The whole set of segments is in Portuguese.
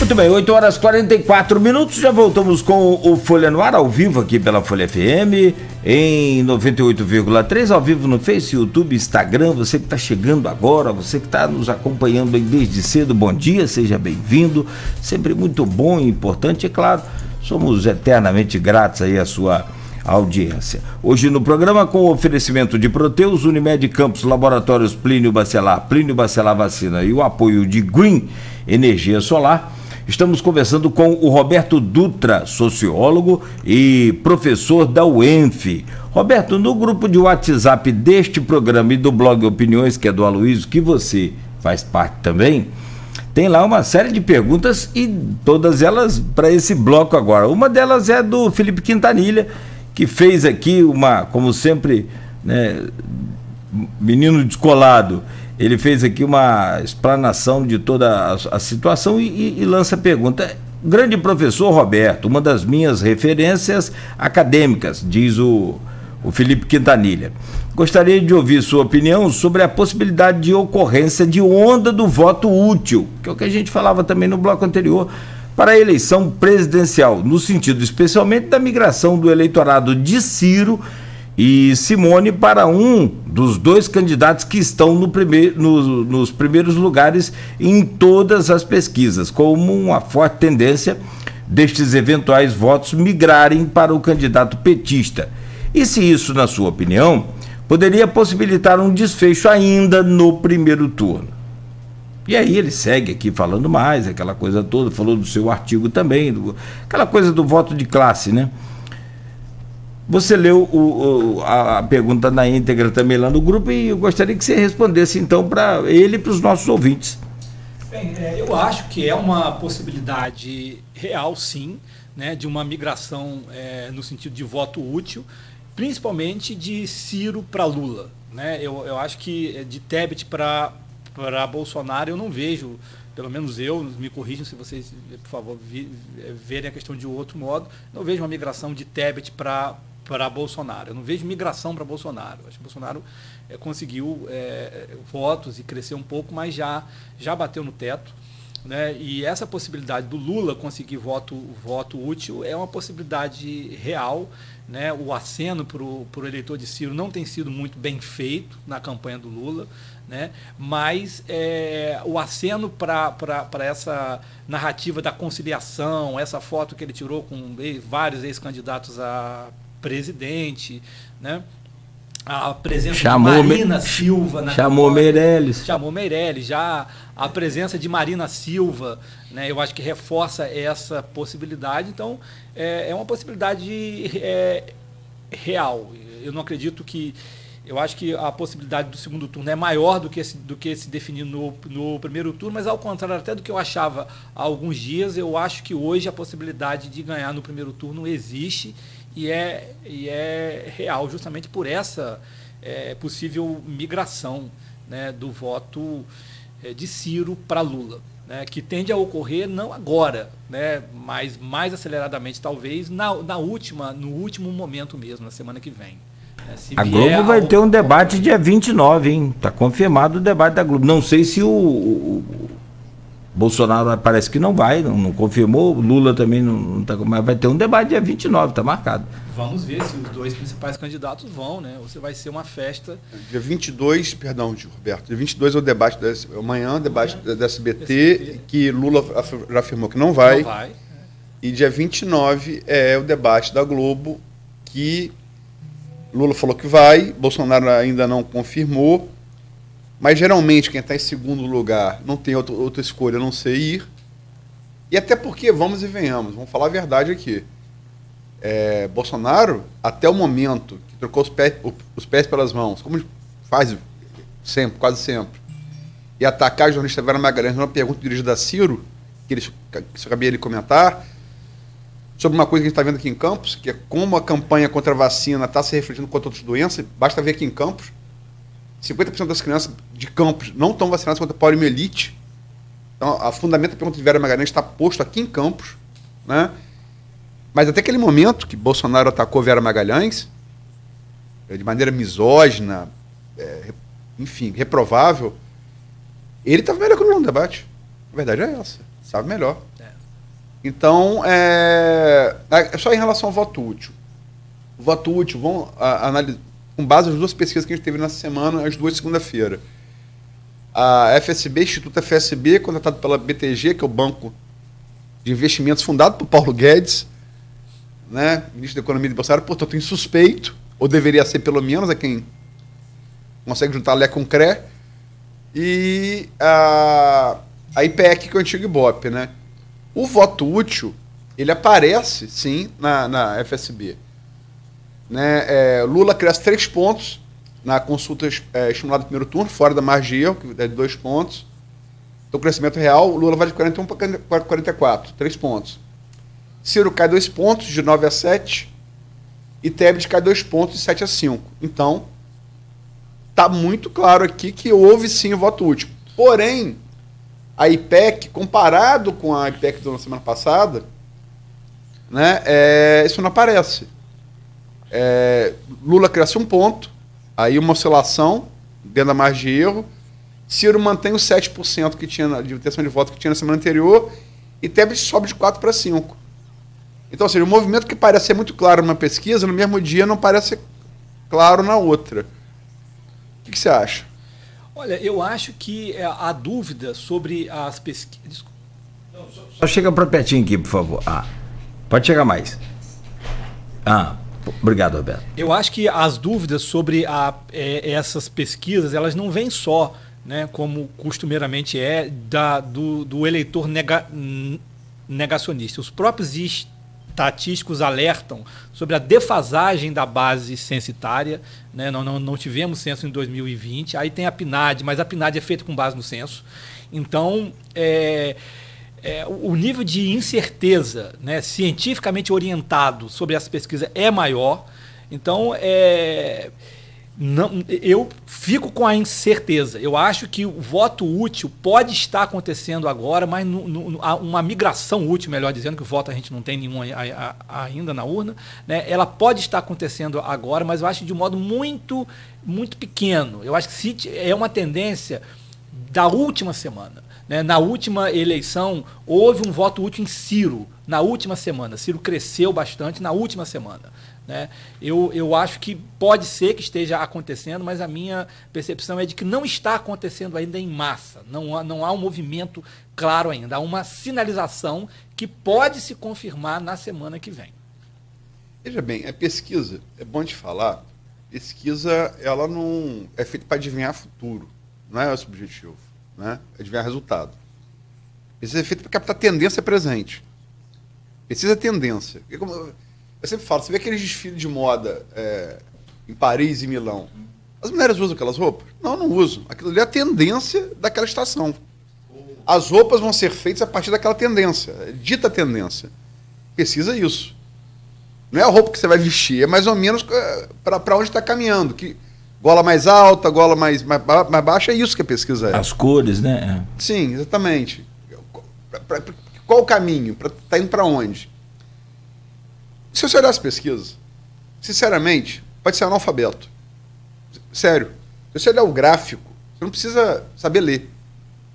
Muito bem, 8 horas e 44 minutos, já voltamos com o Folha no Ar, ao vivo aqui pela Folha FM, em 98,3, ao vivo no Face, YouTube, Instagram. Você que está chegando agora, você que está nos acompanhando aí desde cedo, bom dia, seja bem-vindo, sempre muito bom e importante, é claro, somos eternamente gratos aí à sua audiência. Hoje no programa, com o oferecimento de Proteus, Unimed Campos, Laboratórios Plínio Bacelar Vacina e o apoio de Green Energia Solar, estamos conversando com o Roberto Dutra, sociólogo e professor da UENF. Roberto, no grupo de WhatsApp deste programa e do blog Opiniões, que é do Aloysio, que você faz parte também, tem lá uma série de perguntas e todas elas para esse bloco agora. Uma delas é do Felipe Quintanilha, que fez aqui uma, como sempre, né, menino descolado, ele fez aqui uma explanação de toda a situação e lança a pergunta. Grande professor Roberto, uma das minhas referências acadêmicas, diz o Felipe Quintanilha. Gostaria de ouvir sua opinião sobre a possibilidade de ocorrência de onda do voto útil, que é o que a gente falava também no bloco anterior, para a eleição presidencial, no sentido especialmente da migração do eleitorado de Ciro e Simone para um dos dois candidatos que estão nos primeiros lugares em todas as pesquisas, como uma forte tendência destes eventuais votos migrarem para o candidato petista. E se isso, na sua opinião, poderia possibilitar um desfecho ainda no primeiro turno? E aí ele segue aqui falando mais, aquela coisa toda, falou do seu artigo também, aquela coisa do voto de classe, né? Você leu a pergunta na íntegra também lá no grupo e eu gostaria que você respondesse então para ele e para os nossos ouvintes. Bem, eu acho que é uma possibilidade real, sim, né, de uma migração no sentido de voto útil, principalmente de Ciro para Lula, né? Eu acho que de Tebet para Bolsonaro eu não vejo, pelo menos eu, me corrijam se vocês, por favor, verem a questão de outro modo, não vejo uma migração de Tebet para Bolsonaro. Eu não vejo migração para Bolsonaro. Acho que Bolsonaro conseguiu votos e cresceu um pouco, mas já bateu no teto, né? E essa possibilidade do Lula conseguir voto útil é uma possibilidade real, né? O aceno para o eleitor de Ciro não tem sido muito bem feito na campanha do Lula, né? Mas o aceno para essa narrativa da conciliação, essa foto que ele tirou com vários ex-candidatos a presidente, né? A presença de Marina Silva na chamou Meirelles, já a presença de Marina Silva, né? Eu acho que reforça essa possibilidade. Então é uma possibilidade real. Eu não acredito que, eu acho que a possibilidade do segundo turno é maior do que se definir no primeiro turno, mas ao contrário até do que eu achava há alguns dias, eu acho que hoje a possibilidade de ganhar no primeiro turno existe e é real, justamente por essa possível migração, né, do voto de Ciro para Lula, né, que tende a ocorrer não agora, né, mas mais aceleradamente talvez no último momento mesmo, na semana que vem. A Globo vai ter um debate dia 29, hein? Está confirmado o debate da Globo. Não sei se o Bolsonaro parece que não vai, não confirmou, Lula também não está, mas vai ter um debate dia 29, está marcado. Vamos ver se os dois principais candidatos vão, né? Ou se vai ser uma festa. Dia 22, perdão, Roberto, dia 22 é o debate, amanhã, o debate da SBT, que Lula já afirmou que não vai. Não vai. E dia 29 é o debate da Globo, que Lula falou que vai, Bolsonaro ainda não confirmou, mas geralmente quem está em segundo lugar não tem outra escolha a não ser ir. E até porque, vamos e venhamos, vamos falar a verdade aqui. Bolsonaro, até o momento que trocou os pés pelas mãos, como faz sempre, quase sempre, e atacar a jornalista Vera Magalhães numa pergunta dirigida a Ciro, que só cabia ele comentar, sobre uma coisa que a gente está vendo aqui em Campos, que é como a campanha contra a vacina está se refletindo contra outras doenças. Basta ver aqui em Campos, 50% das crianças de Campos não estão vacinadas contra a poliomielite. Então, a fundamento da pergunta de Vera Magalhães está posto aqui em Campos, né? Mas até aquele momento que Bolsonaro atacou Vera Magalhães, de maneira misógina, enfim, reprovável, ele estava melhor que o Lula no debate. A verdade é essa, sabe melhor. Então, é só em relação ao voto útil. O voto útil, vamos analisar, com base nas duas pesquisas que a gente teve nessa semana, as duas segunda-feira. A FSB, Instituto FSB, contratado pela BTG, que é o Banco de Investimentos fundado por Paulo Guedes, né, ministro da Economia de Bolsonaro, portanto, insuspeito, ou deveria ser pelo menos, é quem consegue juntar Lé com CRE, e a IPEC, que é o antigo Ibope, né? O voto útil, ele aparece, sim, na FSB. Né? Lula cresce 3 pontos na consulta estimulada no primeiro turno, fora da margem de erro, que é de 2 pontos. Então, o crescimento real, o Lula vai de 41 para 44, 3 pontos. Ciro cai 2 pontos, de 9 a 7, e Tebet cai 2 pontos, de 7 a 5. Então, está muito claro aqui que houve, sim, o voto útil. Porém, a IPEC, comparado com a IPEC da semana passada, né, isso não aparece. Lula cresce 1 ponto, aí uma oscilação dentro da margem de erro. Ciro mantém os 7% que tinha de intenção de voto que tinha na semana anterior, e Tebet sobe de 4 para 5. Então, ou seja, o movimento que parece ser muito claro numa pesquisa, no mesmo dia não parece claro na outra. O que você acha? Olha, eu acho que a dúvida sobre as pesquisas... Só chega para pertinho aqui, por favor. Pode chegar mais. Obrigado, Roberto. Eu acho que as dúvidas sobre essas pesquisas, elas não vêm só, né, como costumeiramente do eleitor negacionista. Os próprios estatísticos alertam sobre a defasagem da base censitária, né? Não tivemos censo em 2020, aí tem a PNAD, mas a PNAD é feita com base no censo. Então, o nível de incerteza, né, cientificamente orientado sobre essa pesquisa é maior. Então, eu fico com a incerteza. Eu acho que o voto útil pode estar acontecendo agora, mas uma migração útil, melhor dizendo, que o voto a gente não tem nenhum ainda na urna, né? Ela pode estar acontecendo agora, mas eu acho de um modo muito, muito pequeno. Eu acho que é uma tendência da última semana. Né? Na última eleição, houve um voto útil em Ciro, na última semana. Ciro cresceu bastante na última semana. Né? Eu acho que pode ser que esteja acontecendo, mas a minha percepção é de que não está acontecendo ainda em massa. Não há um movimento claro ainda. Há uma sinalização que pode se confirmar na semana que vem. Veja bem, a pesquisa, é bom te falar, pesquisa ela não é feita para adivinhar futuro, não é esse o objetivo, né? Adivinhar resultado. Pesquisa é feita para captar tendência presente. Pesquisa é tendência. Eu sempre falo, você vê aqueles desfiles de moda em Paris e Milão. As mulheres usam aquelas roupas? Não usam. Aquilo ali é a tendência daquela estação. As roupas vão ser feitas a partir daquela tendência, dita tendência. Pesquisa isso. Não é a roupa que você vai vestir, é mais ou menos para onde está caminhando. Que gola mais alta, gola mais baixa, é isso que a pesquisa é. As cores, né? Sim, exatamente. Qual o caminho? Está indo para onde? Se você olhar as pesquisas, sinceramente, pode ser analfabeto. Sério. Se você olhar o gráfico, você não precisa saber ler.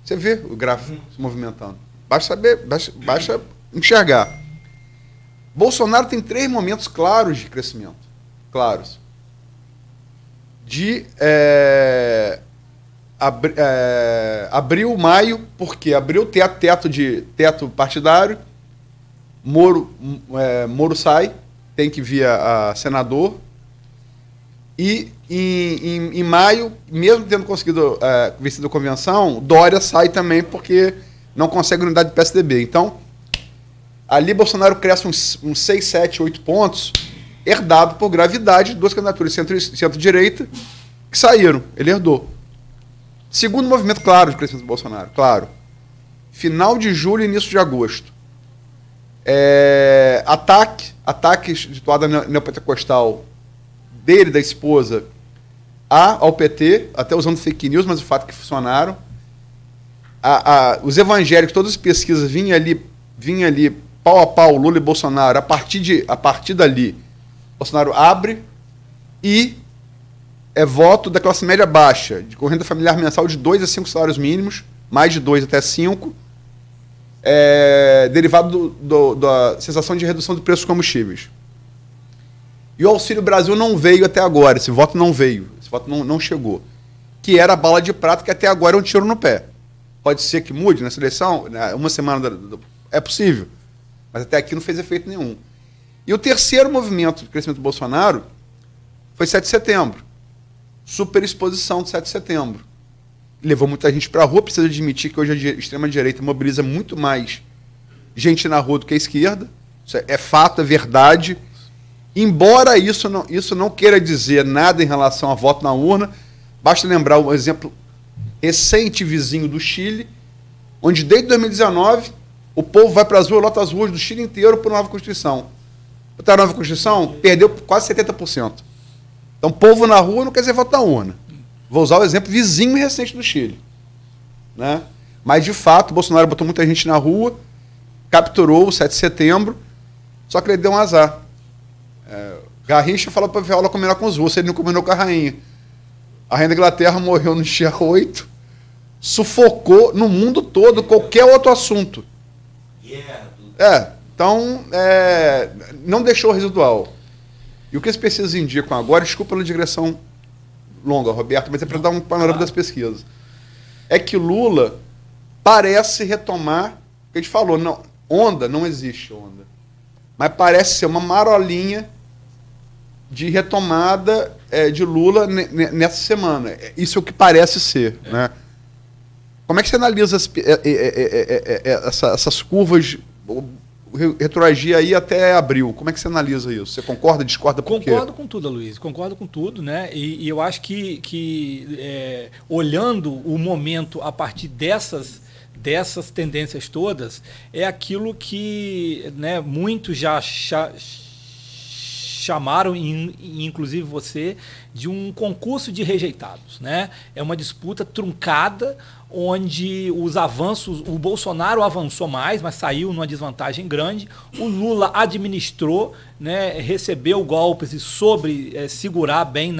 Você vê o gráfico se movimentando. Basta enxergar. Bolsonaro tem 3 momentos claros de crescimento. Claros. Abril, maio, porque abriu teto partidário. Moro sai, tem que vir a senador. E em maio, mesmo tendo conseguido vencido a convenção, Dória sai também porque não consegue unidade do PSDB. Então, ali Bolsonaro cresce uns 6, 7, 8 pontos, herdado por gravidade de 2 candidaturas centro-direita que saíram. Ele herdou. Segundo movimento claro de crescimento do Bolsonaro, claro. Final de julho e início de agosto. Ataque situado neopentecostal dele, da esposa, ao PT, até usando fake news, mas o fato é que funcionaram. Os evangélicos, todas as pesquisas vinham ali pau a pau, Lula e Bolsonaro. A partir dali, Bolsonaro abre e voto da classe média baixa, com renda familiar mensal de 2 a 5 salários mínimos, mais de 2 até 5. derivado da sensação de redução do preço dos combustíveis. E o Auxílio Brasil não veio até agora, esse voto não veio, esse voto não chegou. Que era a bala de prata, que até agora é um tiro no pé. Pode ser que mude nessa eleição, né, uma semana, é possível, mas até aqui não fez efeito nenhum. E o terceiro movimento de crescimento do Bolsonaro foi 7 de setembro. Superexposição do 7 de setembro. Levou muita gente para a rua, precisa admitir que hoje a extrema-direita mobiliza muito mais gente na rua do que a esquerda. Isso é fato, é verdade. Embora isso não queira dizer nada em relação a voto na urna, basta lembrar um exemplo recente vizinho do Chile, onde desde 2019 o povo vai para as ruas, lota as ruas do Chile inteiro por nova Constituição. Botar a nova Constituição, perdeu quase 70%. Então, povo na rua não quer dizer voto na urna. Vou usar o exemplo vizinho e recente do Chile. Né? Mas, de fato, o Bolsonaro botou muita gente na rua, capturou o 7 de setembro, só que ele deu um azar. Garrincha falou para a Viola combinar com os russos, ele não combinou com a rainha. A rainha da Inglaterra morreu no dia 8, sufocou no mundo todo qualquer outro assunto. Então, não deixou residual. E o que as pesquisas indicam agora, desculpa pela digressão longa, Roberto, mas é para dar um panorama das pesquisas, é que Lula parece retomar, o que a gente falou, onda não existe onda, mas parece ser uma marolinha de retomada de Lula nessa semana. Isso é o que parece ser. Né? Como é que você analisa essas curvas, retroagir aí até abril? Como é que você analisa isso? Você concorda, discorda, por quê? Concordo com tudo, Luiz. Concordo com tudo, né? E eu acho que olhando o momento a partir dessas tendências todas, é aquilo que, né, muitos já chamaram, inclusive você, de um concurso de rejeitados. Né? É uma disputa truncada, onde os avanços, o Bolsonaro avançou mais, mas saiu numa desvantagem grande, o Lula administrou, né, recebeu golpes e soube segurar bem,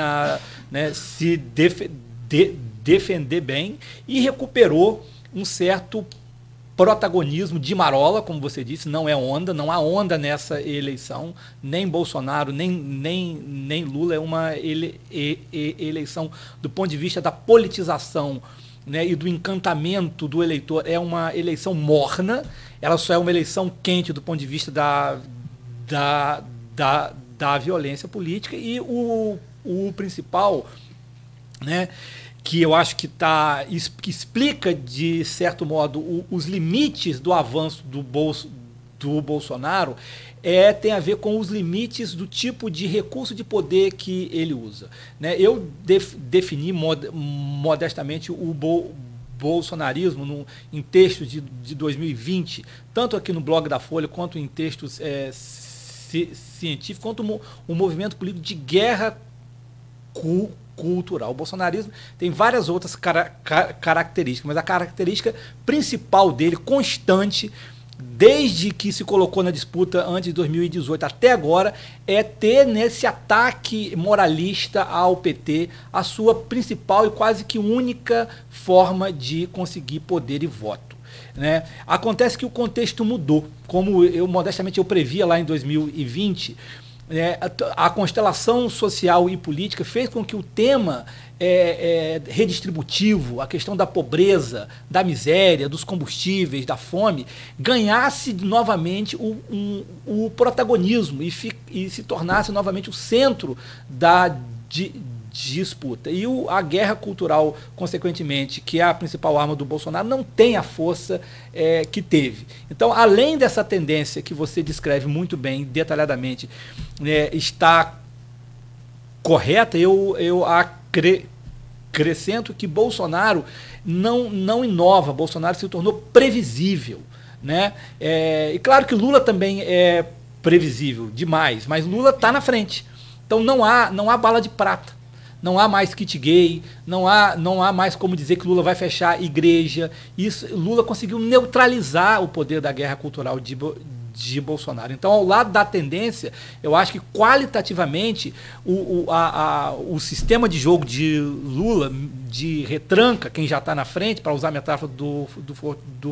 se defender bem, e recuperou um certo protagonismo de marola, como você disse, não é onda, não há onda nessa eleição, nem Bolsonaro, nem Lula, é uma eleição do ponto de vista da politização, né, e do encantamento do eleitor, é uma eleição morna, ela só é uma eleição quente do ponto de vista da violência política, e o principal, né, que eu acho que explica, de certo modo, os limites do avanço do Bolsonaro, tem a ver com os limites do tipo de recurso de poder que ele usa. Né? Eu defini modestamente o bolsonarismo em textos de 2020, tanto aqui no blog da Folha, quanto em textos científicos, quanto um movimento político de guerra cultural. O bolsonarismo tem várias outras características, mas a característica principal dele, constante, desde que se colocou na disputa antes de 2018 até agora, é ter nesse ataque moralista ao PT a sua principal e quase que única forma de conseguir poder e voto. Né? Acontece que o contexto mudou, como modestamente eu previa lá em 2020, a constelação social e política fez com que o tema redistributivo, a questão da pobreza, da miséria, dos combustíveis, da fome, ganhasse novamente o protagonismo e se tornasse novamente o centro da disputa. E a guerra cultural, consequentemente, que é a principal arma do Bolsonaro, não tem a força que teve. Então, além dessa tendência que você descreve muito bem, detalhadamente, está correta, eu acrescento que Bolsonaro não inova, Bolsonaro se tornou previsível. Né? E claro que Lula também é previsível demais, mas Lula está na frente. Então não há bala de prata. Não há mais kit gay, não há mais como dizer que Lula vai fechar igreja. Lula conseguiu neutralizar o poder da guerra cultural de Bolsonaro. Então, ao lado da tendência, eu acho que qualitativamente o sistema de jogo de Lula, de retranca, quem já está na frente, para usar a metáfora do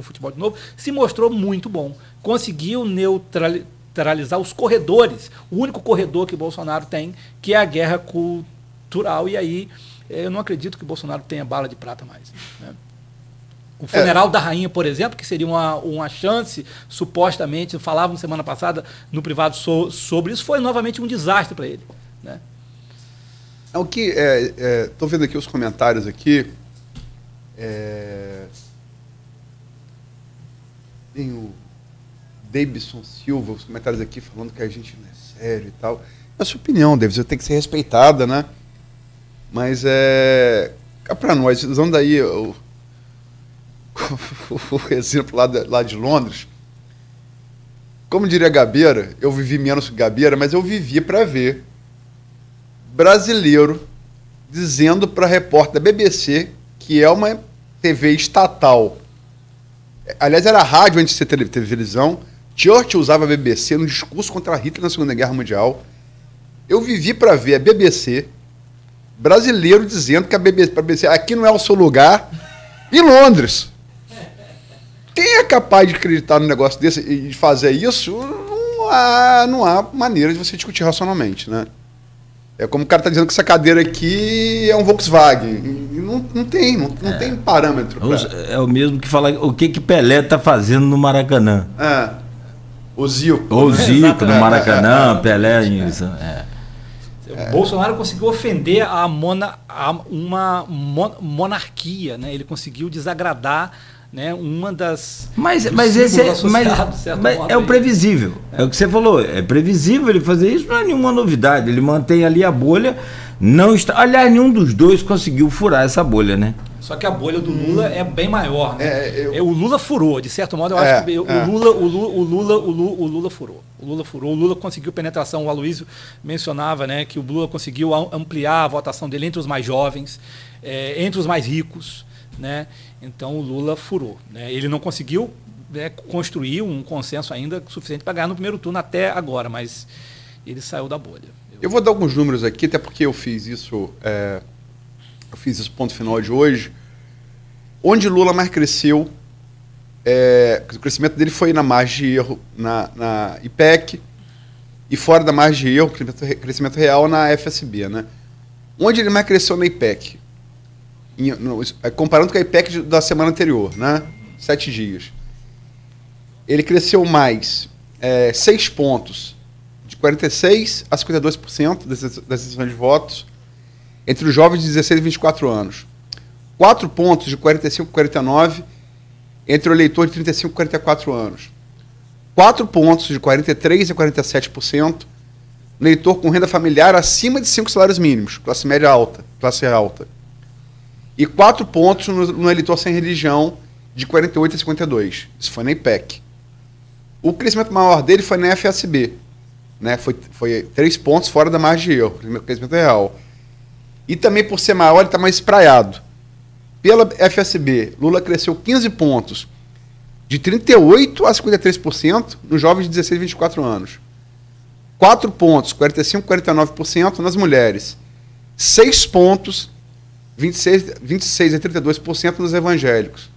futebol de novo, se mostrou muito bom. Conseguiu neutralizar os corredores, o único corredor que Bolsonaro tem, que é a guerra cultural, e aí eu não acredito que Bolsonaro tenha bala de prata mais, né? O funeral da rainha, por exemplo, que seria uma chance, supostamente, falávamos semana passada no privado sobre isso, foi novamente um desastre para ele, né? O que estou vendo aqui os comentários aqui. Tem o Davidson Silva, os comentários aqui falando que a gente não é sério e tal. É a sua opinião, Davidson, tem que ser respeitada, né? Mas para nós, usando aí o exemplo lá de Londres, como diria Gabeira, eu vivi menos que Gabeira, mas eu vivi para ver brasileiro dizendo para repórter da BBC, que é uma TV estatal, aliás era rádio antes de ser televisão, Churchill usava a BBC no discurso contra Hitler na Segunda Guerra Mundial. Eu vivi para ver a BBC, brasileiro dizendo que a BBC aqui não é o seu lugar, em Londres. Quem é capaz de acreditar num negócio desse e de fazer isso, não há maneira de você discutir racionalmente, né? É como o cara está dizendo que essa cadeira aqui é um Volkswagen. Não tem parâmetro. É o mesmo que falar o que Pelé está fazendo no Maracanã. O Zico. O Zico no Maracanã, Pelé. Isso. O Bolsonaro conseguiu ofender uma monarquia, né? Ele conseguiu desagradar, né, uma das... Mas esse é o previsível. É o que você falou. É previsível ele fazer isso, não é nenhuma novidade. Ele mantém ali a bolha. Não está, aliás, nenhum dos dois conseguiu furar essa bolha, né? Só que a bolha do Lula é bem maior, né? O Lula furou, de certo modo, eu acho que o Lula furou. O Lula conseguiu penetração. O Aloysio mencionava, né, que o Lula conseguiu ampliar a votação dele entre os mais jovens, entre os mais ricos, né? Então o Lula furou, né? Ele não conseguiu, né, construir um consenso ainda suficiente para ganhar no primeiro turno até agora, mas ele saiu da bolha. Eu vou dar alguns números aqui, até porque eu fiz isso ponto final de hoje. Onde Lula mais cresceu, o crescimento dele foi na margem de erro na IPEC e fora da margem de erro, crescimento real na FSB, né? Onde ele mais cresceu na IPEC? Comparando com a IPEC da semana anterior, né? 7 dias. Ele cresceu mais 6 pontos, de 46% a 52% das intenções de votos, entre os jovens de 16 e 24 anos. 4 pontos, de 45% a 49%, entre o eleitor de 35 a 44 anos. 4 pontos, de 43% a 47%, no eleitor com renda familiar acima de 5 salários mínimos, classe média alta, classe alta. E 4 pontos no eleitor sem religião, de 48 a 52. Isso foi na IPEC. O crescimento maior dele foi na FSB, né? Foi 3 pontos fora da margem de erro, crescimento real. E também, por ser maior, ele está mais espraiado. Pela FSB, Lula cresceu 15 pontos, de 38% a 53% nos jovens de 16 a 24 anos. 4 pontos, 45% a 49% nas mulheres. 6 pontos, 26% a 32% nos evangélicos.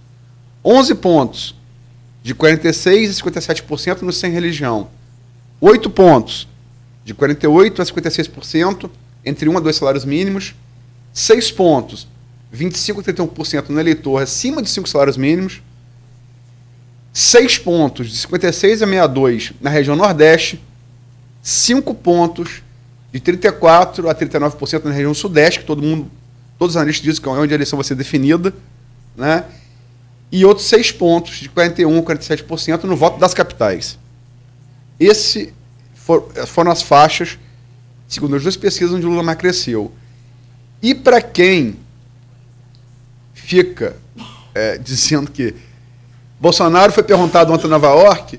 11 pontos, de 46% a 57% nos sem religião. 8 pontos, de 48% a 56%, entre 1 a 2 salários mínimos. 6 pontos, 25% a 31% no eleitor acima de 5 salários mínimos. 6 pontos, de 56% a 62% na região Nordeste. 5 pontos, de 34% a 39% na região Sudeste, que todos os analistas dizem que é onde a eleição vai ser definida, né? E outros 6 pontos, de 41% a 47% no voto das capitais. Esses foram as faixas, segundo as 2 pesquisas, onde Lula mais cresceu. E para quem fica dizendo que Bolsonaro foi perguntado ontem em Nova York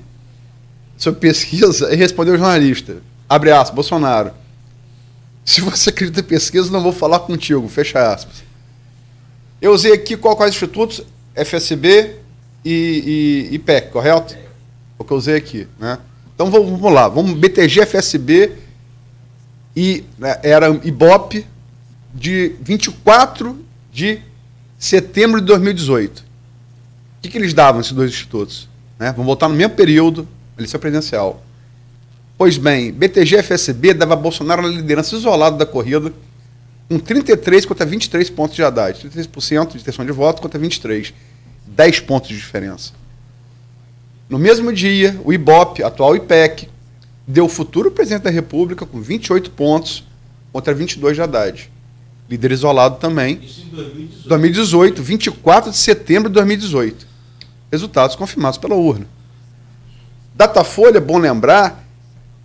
sobre pesquisa e respondeu ao jornalista, abre aspas, Bolsonaro, se você acredita em pesquisa, não vou falar contigo, fecha aspas. Eu usei aqui quais institutos? FSB e IPEC, correto? O que eu usei aqui, né? Então vamos lá, vamos BTG, FSB e era Ibope de 24 de setembro de 2018. O que eles davam, esses dois institutos? Né? Vamos voltar no mesmo período, eleição presidencial. Pois bem, BTG e FSB dava Bolsonaro na liderança isolada da corrida, com 33 contra 23 pontos de Haddad. 33% de intenção de voto contra 23. 10 pontos de diferença. No mesmo dia, o Ibope, atual IPEC, deu o futuro presidente da República com 28 pontos contra 22 de Haddad. Líder isolado também. Isso em 2018. 2018, 24 de setembro de 2018. Resultados confirmados pela urna. Datafolha, bom lembrar,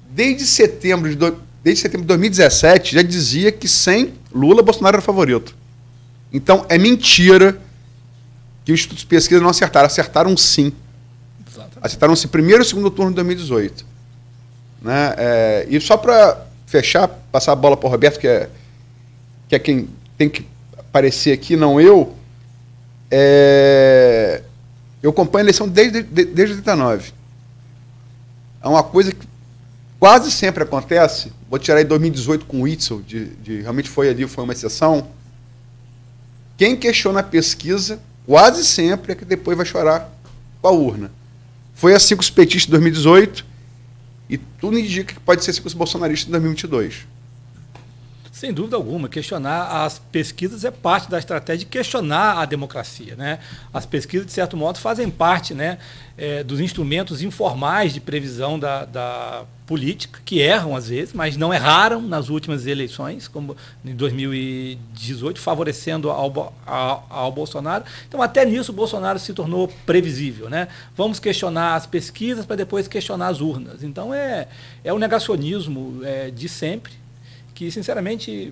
desde setembro de 2017 já dizia que sem Lula, Bolsonaro era favorito. Então é mentira que os institutos de pesquisa não acertaram. Acertaram sim. Exatamente. Acertaram sim primeiro e segundo turno de 2018. Né? E só para fechar, passar a bola para o Roberto, que é quem tem que aparecer aqui, não eu. Eu acompanho a eleição desde 89. É uma coisa que quase sempre acontece. Vou tirar aí 2018 com o Witzel, realmente foi uma exceção. Quem questiona a pesquisa, quase sempre é que depois vai chorar com a urna. Foi assim com os petistas de 2018 e tudo indica que pode ser assim com os bolsonaristas de 2022. Sem dúvida alguma, questionar as pesquisas é parte da estratégia de questionar a democracia, né? As pesquisas, de certo modo, fazem parte, né, dos instrumentos informais de previsão da política, que erram às vezes, mas não erraram nas últimas eleições, como em 2018, favorecendo ao Bolsonaro. Então, até nisso, o Bolsonaro se tornou previsível, né? Vamos questionar as pesquisas para depois questionar as urnas. Então, é o negacionismo de sempre, que, sinceramente,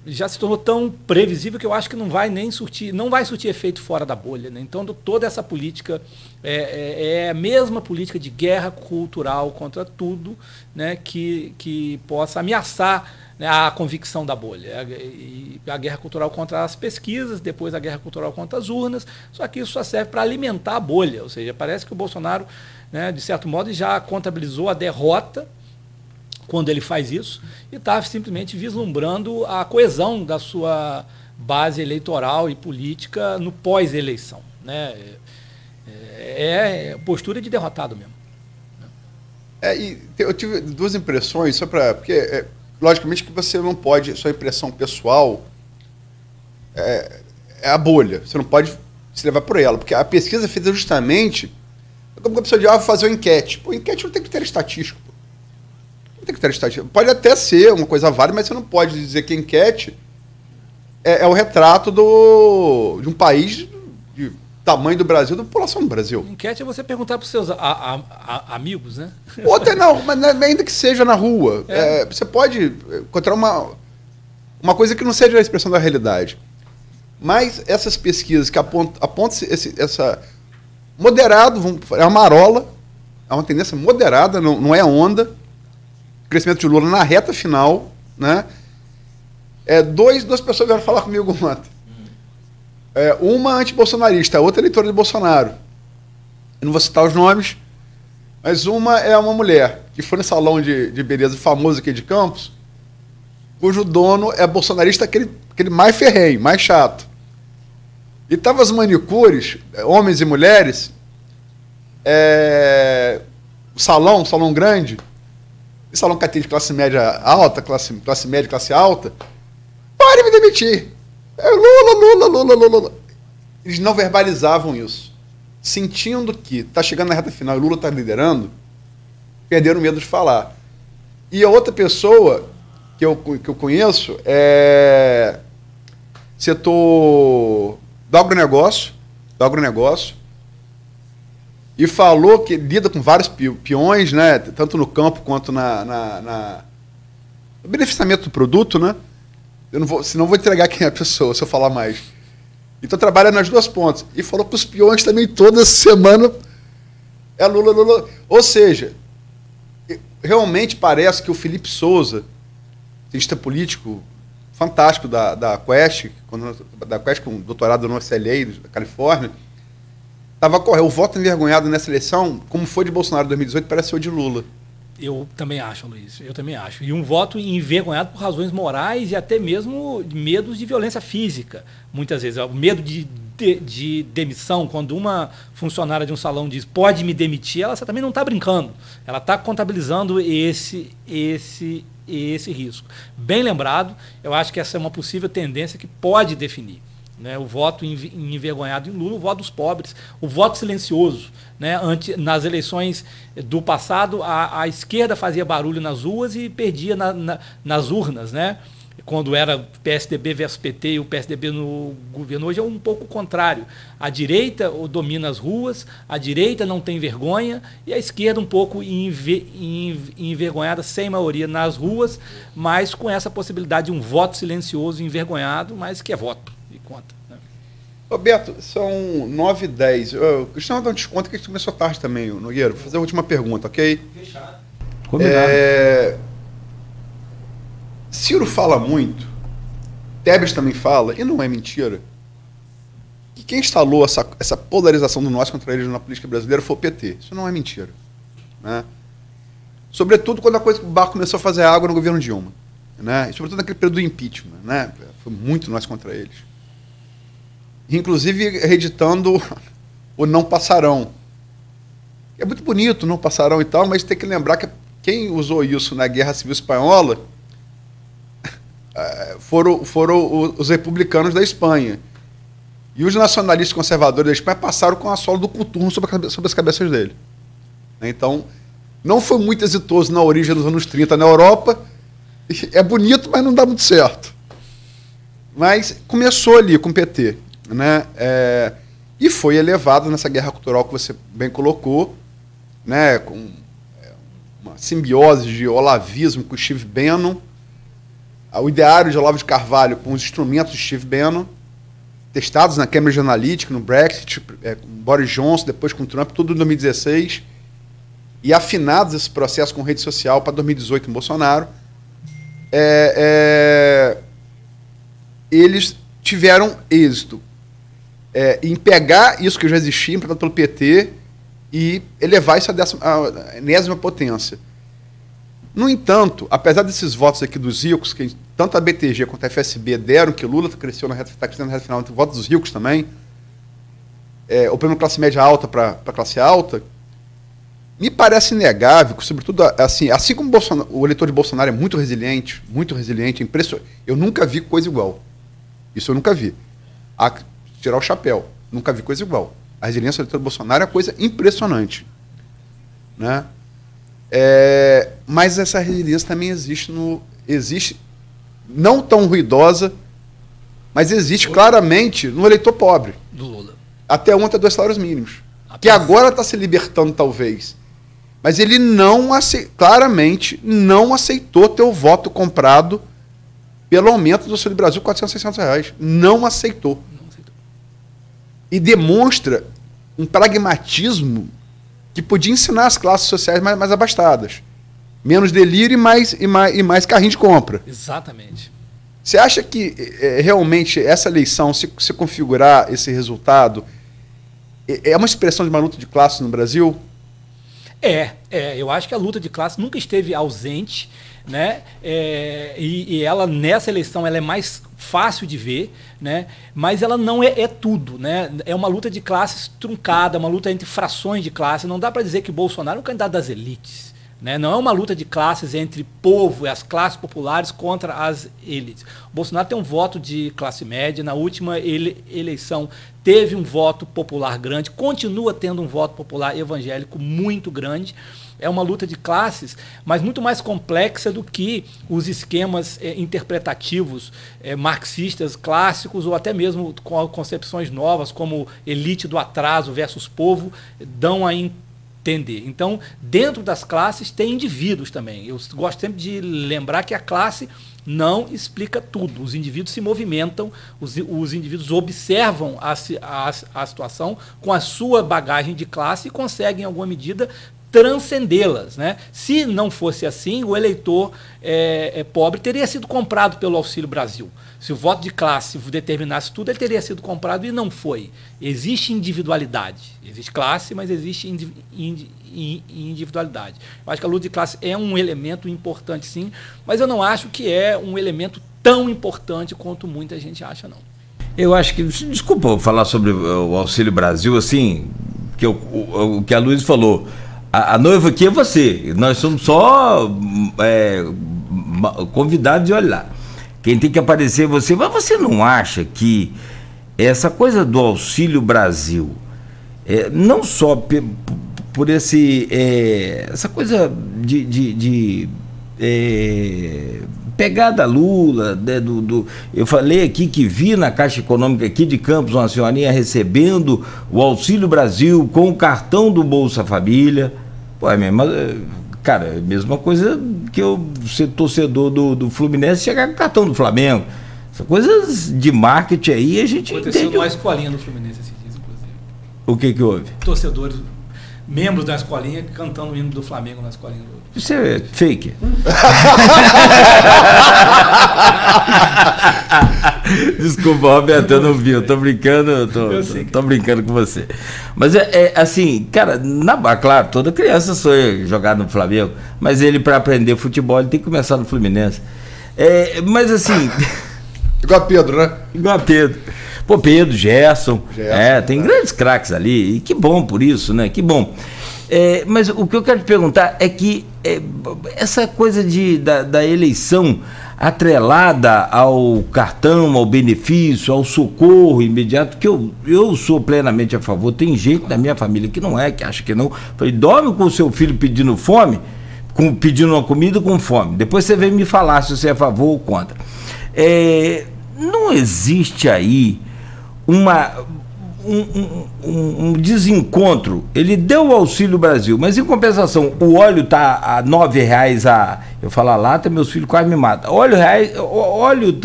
já se tornou tão previsível que eu acho que não vai surtir efeito fora da bolha, né? Então, toda essa política é a mesma política de guerra cultural contra tudo, né, que possa ameaçar, né, a convicção da bolha. E a guerra cultural contra as pesquisas, depois a guerra cultural contra as urnas, só que isso só serve para alimentar a bolha. Ou seja, parece que o Bolsonaro, né, de certo modo, já contabilizou a derrota quando ele faz isso, e está simplesmente vislumbrando a coesão da sua base eleitoral e política no pós-eleição, né? É postura de derrotado mesmo. E eu tive duas impressões, só para... Porque, logicamente, que você não pode... Sua impressão pessoal é a bolha. Você não pode se levar por ela, porque a pesquisa é feita justamente... Como a pessoa diz, vou fazer uma enquete. Pô, enquete não tem critério estatístico. Pode até ser uma coisa válida, mas você não pode dizer que a enquete é o retrato de um país de tamanho do Brasil, da população do Brasil. Enquete é você perguntar para os seus amigos, né? Outra não, mas ainda que seja na rua. Você pode encontrar uma coisa que não seja a expressão da realidade. Mas essas pesquisas que apontam essa moderado, é uma marola, é uma tendência moderada, não é onda. Crescimento de Lula na reta final, né? Duas pessoas vieram falar comigo ontem. Uma antibolsonarista, a outra eleitora de Bolsonaro. Eu não vou citar os nomes, mas uma é uma mulher que foi no salão de beleza famoso aqui de Campos, cujo dono é bolsonarista, aquele mais ferrenho, mais chato. E estavam as manicures, homens e mulheres, salão grande, salão que tem de classe média alta, classe média, classe alta, pare de me demitir. Lula. Eles não verbalizavam isso. Sentindo que está chegando na reta final e Lula está liderando, perderam medo de falar. E a outra pessoa que eu conheço é setor do agronegócio, e falou que lida com vários peões, né, tanto no campo quanto no beneficiamento do produto, né? Senão vou entregar quem é a pessoa, se eu falar mais. Então trabalha nas duas pontas. E falou que os peões também toda semana é Lula. Ou seja, realmente parece que o Felipe Souza, cientista político fantástico da Quest, com um doutorado no UCLA, da Califórnia, Tava correto. O voto envergonhado nessa eleição, como foi de Bolsonaro em 2018, parece ser o de Lula. Eu também acho, Luiz, eu também acho. E um voto envergonhado por razões morais e até mesmo medos de violência física, muitas vezes. O medo de demissão, quando uma funcionária de um salão diz pode me demitir, ela também não está brincando. Ela está contabilizando esse risco. Bem lembrado, eu acho que essa é uma possível tendência que pode definir. Né, o voto envergonhado em Lula, o voto dos pobres, o voto silencioso. Né, nas eleições do passado, a esquerda fazia barulho nas ruas e perdia nas urnas, né, quando era PSDB versus PT e o PSDB no governo. Hoje é um pouco o contrário. A direita domina as ruas, a direita não tem vergonha e a esquerda um pouco envergonhada, sem maioria nas ruas, mas com essa possibilidade de um voto silencioso envergonhado, mas que é voto. Conta, né? Roberto, são 9h10. Cristiano, dá um desconto que a gente começou tarde também, Nogueira. Vou fazer a última pergunta, ok? Fechado. Combinado. Ciro fala muito, Tebet também fala, e não é mentira, que quem instalou essa polarização do nós contra eles na política brasileira foi o PT. Isso não é mentira. Né? Sobretudo quando o barco começou a fazer água no governo Dilma. Né? E sobretudo naquele período do impeachment. Né? Foi muito nós contra eles. Inclusive reeditando o Não Passarão. É muito bonito o Não Passarão e tal, mas tem que lembrar que quem usou isso na Guerra Civil Espanhola foram os republicanos da Espanha. E os nacionalistas conservadores da Espanha passaram com a sola do coturno sobre as cabeças dele. Então, não foi muito exitoso na origem dos anos 30 na Europa. É bonito, mas não dá muito certo. Mas começou ali com o PT. Né? E foi elevado nessa guerra cultural que você bem colocou, né? Com uma simbiose de olavismo com o Steve Bannon, o ideário de Olavo de Carvalho com os instrumentos de Steve Bannon, testados na Cambridge Analytica, no Brexit, com Boris Johnson, depois com Trump, tudo em 2016, e afinados esse processo com rede social para 2018 em Bolsonaro, eles tiveram êxito em pegar isso que já existia, implantado pelo PT, e elevar isso à enésima potência. No entanto, apesar desses votos aqui dos ricos, que tanto a BTG quanto a FSB deram, que Lula cresceu está crescendo na reta final, entre votos dos ricos também, o prêmio classe média alta para classe alta, me parece inegável, sobretudo assim como o eleitor de Bolsonaro é muito resiliente, impressionante. Eu nunca vi coisa igual. Isso eu nunca vi. Tirar o chapéu. Nunca vi coisa igual. A resiliência do eleitor Bolsonaro é uma coisa impressionante. Né? Mas essa resiliência também existe não tão ruidosa, mas existe claramente no eleitor pobre. Do Lula. Até ontem, 2 salários mínimos. Que agora está se libertando, talvez. Mas ele claramente não aceitou ter o voto comprado pelo aumento do Auxílio Brasil, R$400, R$600. Não aceitou. E demonstra um pragmatismo que podia ensinar as classes sociais mais abastadas. Menos delírio e mais carrinho de compra. Exatamente. Você acha que realmente essa eleição, se configurar esse resultado, é uma expressão de uma luta de classe no Brasil? Eu acho que a luta de classe nunca esteve ausente, né? E ela, nessa eleição, ela é mais fácil de ver, né? Mas ela não é tudo, né? É uma luta de classes truncada, uma luta entre frações de classe. Não dá para dizer que Bolsonaro é um candidato das elites. Né? Não é uma luta de classes entre povo e as classes populares contra as elites. O Bolsonaro tem um voto de classe média, na última eleição teve um voto popular grande, continua tendo um voto popular evangélico muito grande. É uma luta de classes, mas muito mais complexa do que os esquemas interpretativos marxistas clássicos ou até mesmo com concepções novas como elite do atraso versus povo dão a entender. Então, dentro das classes tem indivíduos também. Eu gosto sempre de lembrar que a classe não explica tudo. Os indivíduos se movimentam, os indivíduos observam a situação com a sua bagagem de classe e conseguem, em alguma medida, transcendê-las, né? Se não fosse assim, o eleitor pobre teria sido comprado pelo Auxílio Brasil. Se o voto de classe determinasse tudo, ele teria sido comprado e não foi. Existe individualidade. Existe classe, mas existe individualidade. Eu acho que a luta de classe é um elemento importante, sim, mas eu não acho que é um elemento tão importante quanto muita gente acha, não. Eu acho que, desculpa eu falar sobre o Auxílio Brasil, assim, que o que a Luiz falou, a noiva aqui é você, nós somos só convidados de olhar. Quem tem que aparecer é você. Mas você não acha que essa coisa do Auxílio Brasil, não só por essa coisa de pegada Lula, né, eu falei aqui que vi na Caixa Econômica aqui de Campos uma senhorinha recebendo o Auxílio Brasil com o cartão do Bolsa Família. Pô, cara, é a mesma coisa que eu ser torcedor do Fluminense chegar com o cartão do Flamengo. Essas coisas de marketing aí a gente aconteceu entende. Uma escolinha do Fluminense esses dias, inclusive. O que houve? Torcedores, membros da escolinha cantando o hino do Flamengo na escolinha do... Isso é fake. Desculpa, Roberto, eu não vi, eu tô brincando, tô brincando com você. Mas assim, cara, claro, toda criança sonha jogar no Flamengo, mas ele, para aprender futebol, ele tem que começar no Fluminense. Mas assim. Igual a Pedro, né? Igual a Pedro. Pô, Pedro, Gerson, tem grandes craques ali, e que bom por isso, né? Que bom. Mas o que eu quero te perguntar é que essa coisa da eleição atrelada ao cartão, ao benefício, ao socorro imediato, que eu sou plenamente a favor. Tem gente da minha família que não que acha que não. Falei, dorme com o seu filho pedindo fome, pedindo uma comida com fome. Depois você vem me falar se você é a favor ou contra. Não existe aí um desencontro. Ele deu o Auxílio Brasil, mas em compensação o óleo está a R$9 eu falo a lata, meus filhos quase me matam. Óleo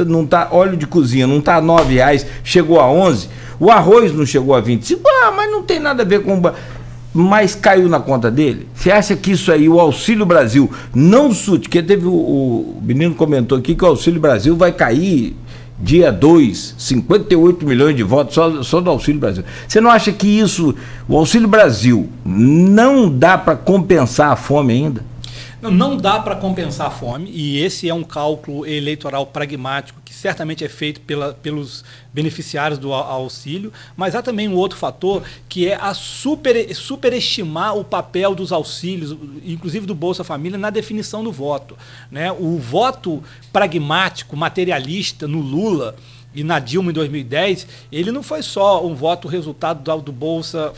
não tá, óleo de cozinha não está a R$9, chegou a 11. O arroz não chegou a 25. Mas não tem nada a ver com, mas caiu na conta dele. Você acha que isso aí, o Auxílio Brasil não surte? Porque teve o menino comentou aqui que o Auxílio Brasil vai cair dia 2, 58 milhões de votos só do Auxílio Brasil. Você não acha que o Auxílio Brasil, não dá para compensar a fome ainda? Não dá para compensar a fome, e esse é um cálculo eleitoral pragmático que certamente é feito pelos beneficiários do auxílio, mas há também um outro fator que é a superestimar o papel dos auxílios, inclusive do Bolsa Família, na definição do voto, né? O voto pragmático, materialista no Lula e na Dilma em 2010, ele não foi só um voto resultado do Bolsa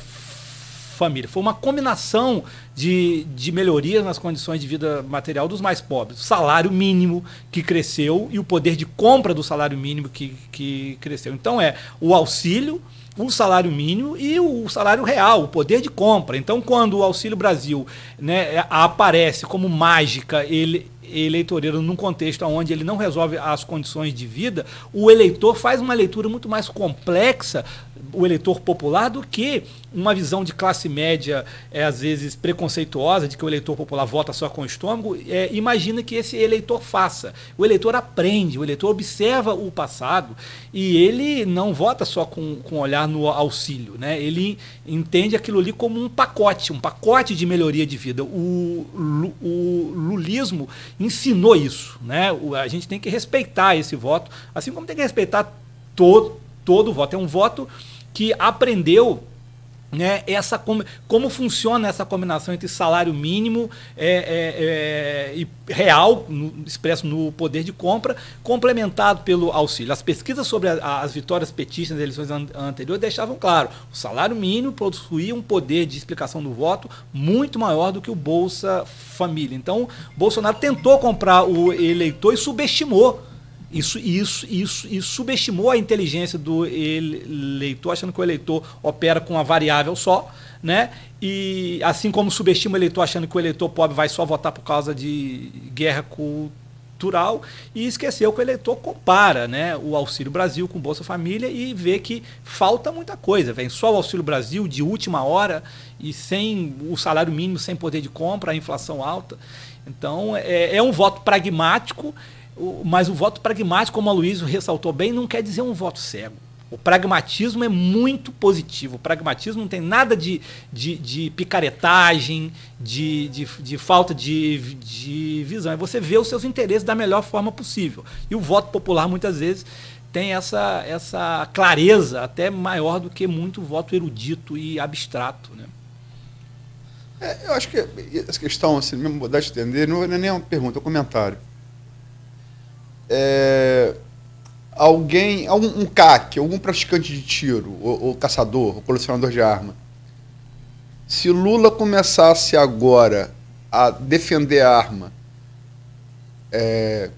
Família, foi uma combinação de melhorias nas condições de vida material dos mais pobres. O salário mínimo que cresceu e o poder de compra do salário mínimo que cresceu. Então o auxílio, o salário mínimo e o salário real, o poder de compra. Então, quando o Auxílio Brasil, né, aparece como mágica eleitoreiro num contexto onde ele não resolve as condições de vida, o eleitor faz uma leitura muito mais complexa, o eleitor popular, do que uma visão de classe média, às vezes preconceituosa, de que o eleitor popular vota só com o estômago, imagina que esse eleitor faça. O eleitor aprende, o eleitor observa o passado e ele não vota só com olhar no auxílio, né? Ele entende aquilo ali como um pacote de melhoria de vida. O lulismo ensinou isso, né? A gente tem que respeitar esse voto, assim como tem que respeitar todo o voto. É um voto que aprendeu, né, como funciona essa combinação entre salário mínimo e real, expresso no poder de compra, complementado pelo auxílio. As pesquisas sobre as vitórias petistas nas eleições anteriores deixavam claro, o salário mínimo possuía um poder de explicação do voto muito maior do que o Bolsa Família. Então, Bolsonaro tentou comprar o eleitor e subestimou. Isso subestimou a inteligência do eleitor, achando que o eleitor opera com uma variável só, né? E assim como subestima o eleitor achando que o eleitor pobre vai só votar por causa de guerra estrutural e esqueceu que o eleitor compara, né, o Auxílio Brasil com o Bolsa Família e vê que falta muita coisa. Vem só o Auxílio Brasil de última hora e sem o salário mínimo, sem poder de compra, a inflação alta. Então, é um voto pragmático, mas o voto pragmático, como a Luísa ressaltou bem, não quer dizer um voto cego. O pragmatismo é muito positivo. O pragmatismo não tem nada de picaretagem, de falta de visão. É você ver os seus interesses da melhor forma possível. E o voto popular, muitas vezes, tem essa clareza até maior do que muito voto erudito e abstrato, né? Eu acho que essa questão, assim, mesmo mudar de entender, não é nem uma pergunta, é um comentário. Um CAC, algum praticante de tiro, ou caçador, ou colecionador de arma, se Lula começasse agora a defender a arma,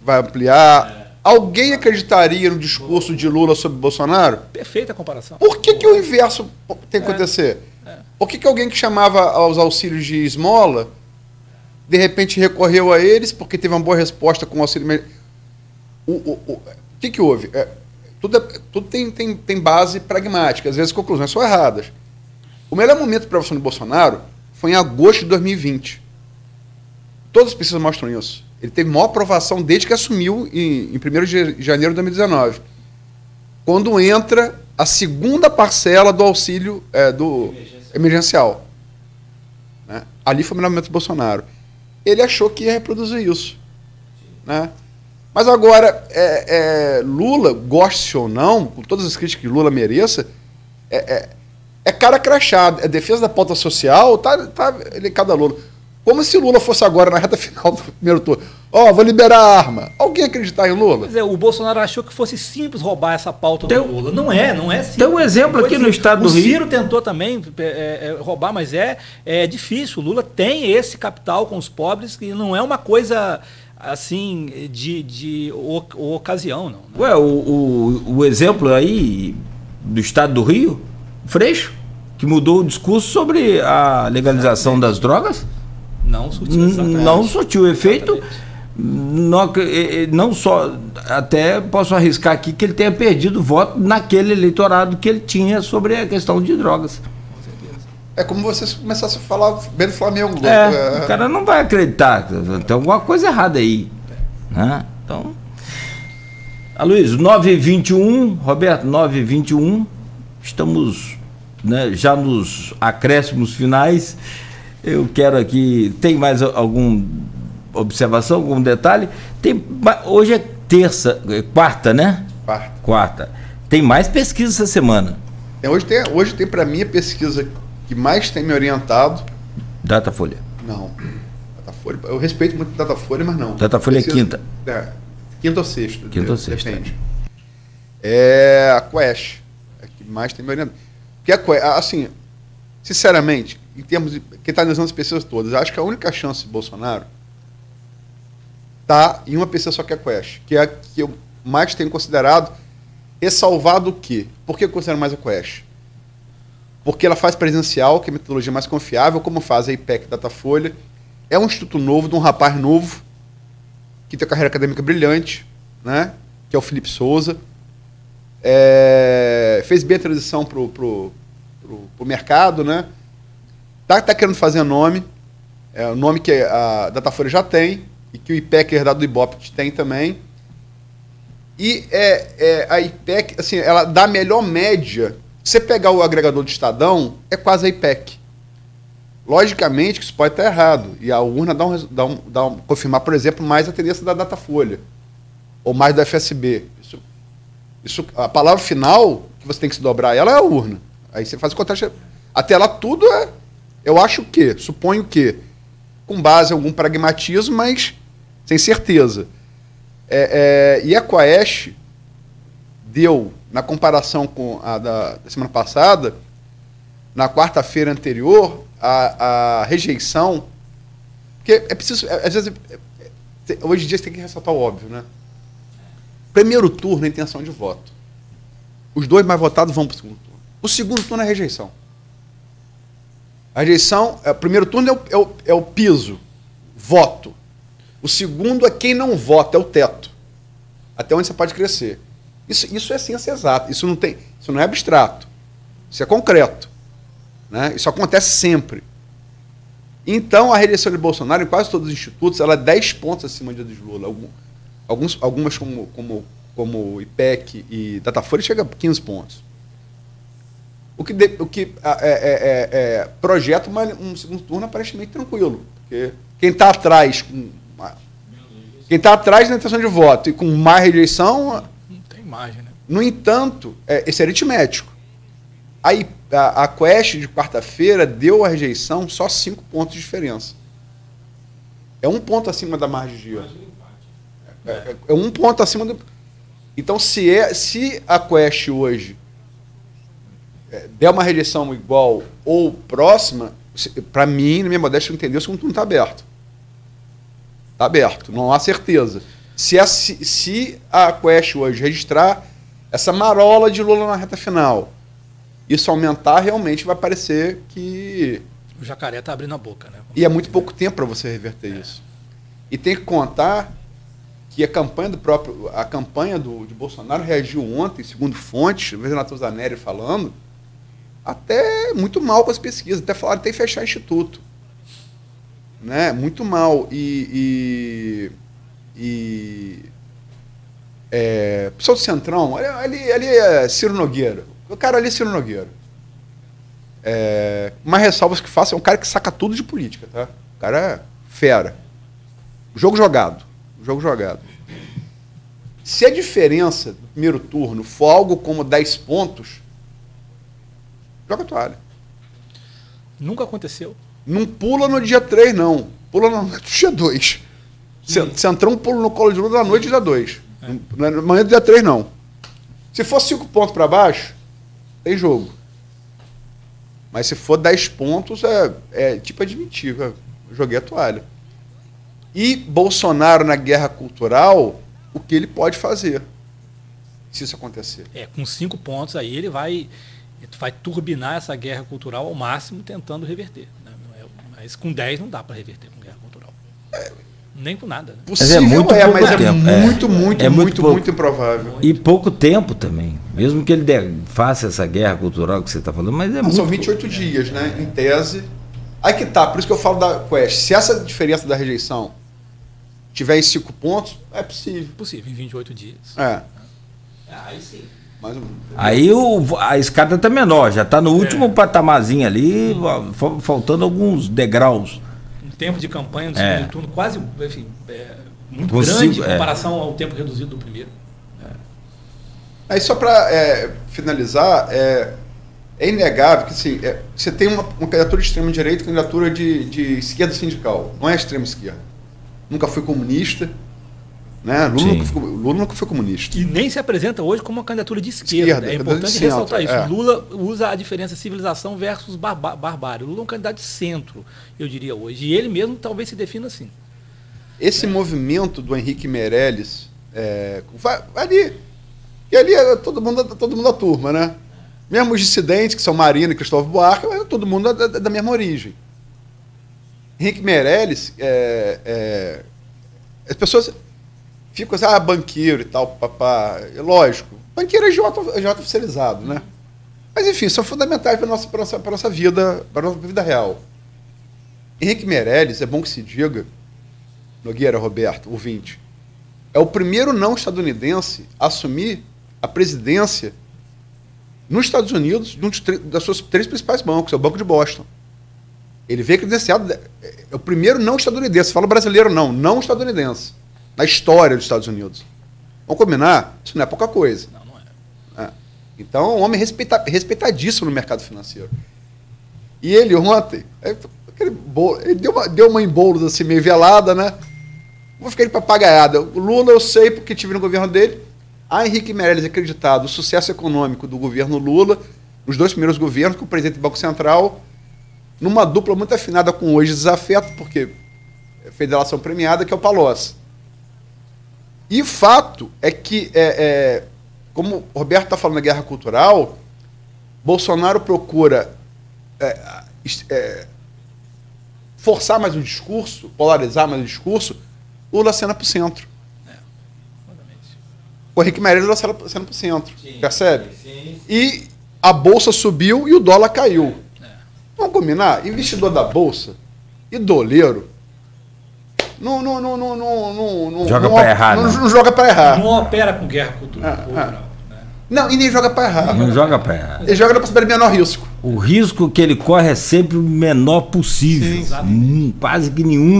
vai ampliar, alguém acreditaria no discurso de Lula sobre Bolsonaro? Perfeita comparação. Por que o inverso tem que acontecer? Por que alguém que chamava aos auxílios de esmola, de repente recorreu a eles, porque teve uma boa resposta com o auxílio... O que houve? Tudo tem base pragmática, às vezes as conclusões são erradas. O melhor momento para a aprovação de Bolsonaro foi em agosto de 2020. Todas as pesquisas mostram isso. Ele teve maior aprovação desde que assumiu em 1º de janeiro de 2019. Quando entra a segunda parcela do auxílio emergencial. Né? Ali foi o melhor momento do Bolsonaro. Ele achou que ia reproduzir isso. Né? Mas agora, Lula, goste ou não, com todas as críticas que Lula mereça, cara crachado, é defesa da pauta social, tá ligado a Lula. Como se Lula fosse agora na reta final do primeiro turno. Vou liberar a arma. Alguém acreditar em Lula? Pois o Bolsonaro achou que fosse simples roubar essa pauta do Lula. Não é simples. Tem um exemplo aqui no estado do Rio. O Ciro tentou também roubar, mas é difícil. O Lula tem esse capital com os pobres, que não é uma coisa... assim, de ocasião, não. Ué, o exemplo aí do estado do Rio, Freixo, que mudou o discurso sobre a legalização das drogas? Não surtiu efeito. Não só, até posso arriscar aqui que ele tenha perdido voto naquele eleitorado que ele tinha sobre a questão de drogas. É como você começasse a falar bem do Flamengo. O cara não vai acreditar. Tem alguma coisa errada aí. Né? Então. Aloysio, 9h21, Roberto, 9h21. Estamos, né, já nos acréscimos finais. Eu quero aqui. Tem mais alguma observação, algum detalhe? Hoje é quarta, né? Quarta. Tem mais pesquisa essa semana. Hoje tem para mim a pesquisa que mais tem me orientado. Datafolha. Não. Datafolha. Eu respeito muito Datafolha, mas não. Datafolha pesquisa, é quinta. Quinta ou sexta. Quinta ou sexta. Depende. É a Quest. É a que mais tem me orientado. Porque a Quest, assim, sinceramente, em termos de quem está analisando as pesquisas todas, acho que a única chance de Bolsonaro está em uma pesquisa só, que é a Quest, que é a que eu mais tenho considerado, ressalvado o quê? Por que eu considero mais a Quest? Porque ela faz presencial, que é a metodologia mais confiável, como faz a IPEC Datafolha. É um instituto novo, de um rapaz novo, que tem uma carreira acadêmica brilhante, né? Que é o Felipe Souza. Fez bem a transição pro mercado, né? Tá querendo fazer nome. O nome que a Datafolha já tem, e que o IPEC, herdado do Ibope, tem também. E a IPEC, assim, ela dá a melhor média. Se você pegar o agregador do Estadão, é quase a IPEC. Logicamente que isso pode estar errado. E a urna confirmar, por exemplo, mais a tendência da Datafolha. Ou mais da FSB. A palavra final que você tem que se dobrar ela é a urna. Aí você faz o contraste. Até lá tudo eu acho que, suponho que, com base em algum pragmatismo, mas sem certeza. E a Quest deu, na comparação com a da semana passada, na quarta-feira anterior, a rejeição, porque é preciso, às vezes, hoje em dia você tem que ressaltar o óbvio, né? Primeiro turno é intenção de voto. Os dois mais votados vão para o segundo turno. O segundo turno é a rejeição. A rejeição, o primeiro turno é o piso, voto. O segundo é quem não vota, é o teto. Até onde você pode crescer. Isso é ciência exata, isso não é abstrato. Isso é concreto. Né? Isso acontece sempre. Então, a reeleição de Bolsonaro, em quase todos os institutos, ela é 10 pontos acima de Lula. Algumas, como o IPEC e Datafolha, chega a 15 pontos. O que projeta um segundo turno aparentemente tranquilo. Porque quem está atrás na intenção de voto e com mais rejeição... Não tem margem, né? No entanto, esse é aritmético. A Quest de quarta-feira deu a rejeição só 5 pontos de diferença. É 1 ponto acima da margem de erro. É 1 ponto acima do... Então, se a Quest hoje der uma rejeição igual ou próxima, para mim, na minha modéstia, entender, o segundo turno está aberto. Está aberto, não há certeza. Se a Quest hoje registrar essa marola de Lula na reta final, isso aumentar, realmente vai parecer que... O jacaré está abrindo a boca, né? E é muito pouco tempo para você reverter isso. E tem que contar que a campanha de Bolsonaro reagiu ontem, segundo fontes, o Renato Zanelli falando, até muito mal com as pesquisas, até falaram que tem que fechar instituto. Né? Muito mal. Pessoal do Centrão, ali é Ciro Nogueira. O cara ali é Ciro Nogueira. Uma ressalva que faço, é um cara que saca tudo de política, tá? O cara é fera. Jogo jogado. Se a diferença do primeiro turno for algo como 10 pontos, joga a toalha. Nunca aconteceu. Não pula no dia 3, não. Pula no dia 2. Centrão pula no colo de Lula na noite do dia 2. Na manhã do dia 3, não. Se for 5 pontos para baixo, tem jogo. Mas se for 10 pontos, é tipo admitir. Joguei a toalha. E Bolsonaro na guerra cultural, o que ele pode fazer, se isso acontecer? Com 5 pontos aí ele vai turbinar essa guerra cultural ao máximo, tentando reverter. Né? Mas com 10 não dá para reverter com guerra cultural. Nem com nada. Né? Possível, muito improvável. E pouco tempo também. Mesmo que ele faça essa guerra cultural que você está falando, mas muito... São 28 dias, né? Em tese. Aí que tá, por isso que eu falo da Quest. Se essa diferença da rejeição tiver em 5 pontos, é possível. Possível, em 28 dias. Aí sim. Aí a escada está menor, já está no último patamarzinho ali, faltando alguns degraus. Um tempo de campanha do segundo turno quase, enfim, muito grande em comparação ao tempo reduzido do primeiro. Aí só para finalizar, é inegável que assim, você tem uma candidatura de extrema-direita e candidatura de esquerda sindical. Não é extrema-esquerda. Nunca foi comunista. Né? Lula nunca foi comunista. E nem se apresenta hoje como uma candidatura de esquerda. É importante ressaltar isso. Lula usa a diferença civilização versus barbárie. Lula é um candidato de centro, eu diria hoje. E ele mesmo talvez se defina assim. Esse movimento do Henrique Meirelles, ali é todo mundo da turma, né? Mesmo os dissidentes, que são Marina e Cristóvão Buarque, todo mundo da mesma origem. Henrique Meirelles, as pessoas ficam assim, banqueiro e tal, papá. Lógico, banqueiro é J oficializado, né? Mas enfim, são fundamentais para a nossa vida real. Henrique Meirelles, é bom que se diga, Nogueira, Roberto, ouvinte, é o primeiro não estadunidense a assumir a presidência nos Estados Unidos das suas 3 principais bancos, é o Banco de Boston. Ele veio credenciado, é o primeiro não estadunidense, falo brasileiro não estadunidense, na história dos Estados Unidos. Vamos combinar? Isso não é pouca coisa. Não é. Então, é um homem respeitadíssimo no mercado financeiro. E ele ontem, ele deu uma em bolos assim, meio velada, né? Vou ficar de papagaiada. O Lula eu sei porque tive no governo dele. A Henrique Meirelles acreditado o sucesso econômico do governo Lula, nos 2 primeiros governos, com o presidente do Banco Central, numa dupla muito afinada com hoje desafeto, porque é federação premiada, que é o Palocci. E o fato é que, como o Roberto está falando da guerra cultural, Bolsonaro procura forçar mais o discurso, polarizar mais o discurso, Lula acena para o centro. O Henrique Meirelles, Lula acena para o centro. Sim, Percebe? sim. E a Bolsa subiu e o dólar caiu. Vamos combinar? Investidor da Bolsa e doleiro não Joga pra errar, não joga para errar. Não opera com guerra cultural. Né? Não, e nem joga para errar. Não joga pra errar. Ele joga na possibilidade de menor risco. O risco que ele corre é sempre o menor possível. Quase que nenhum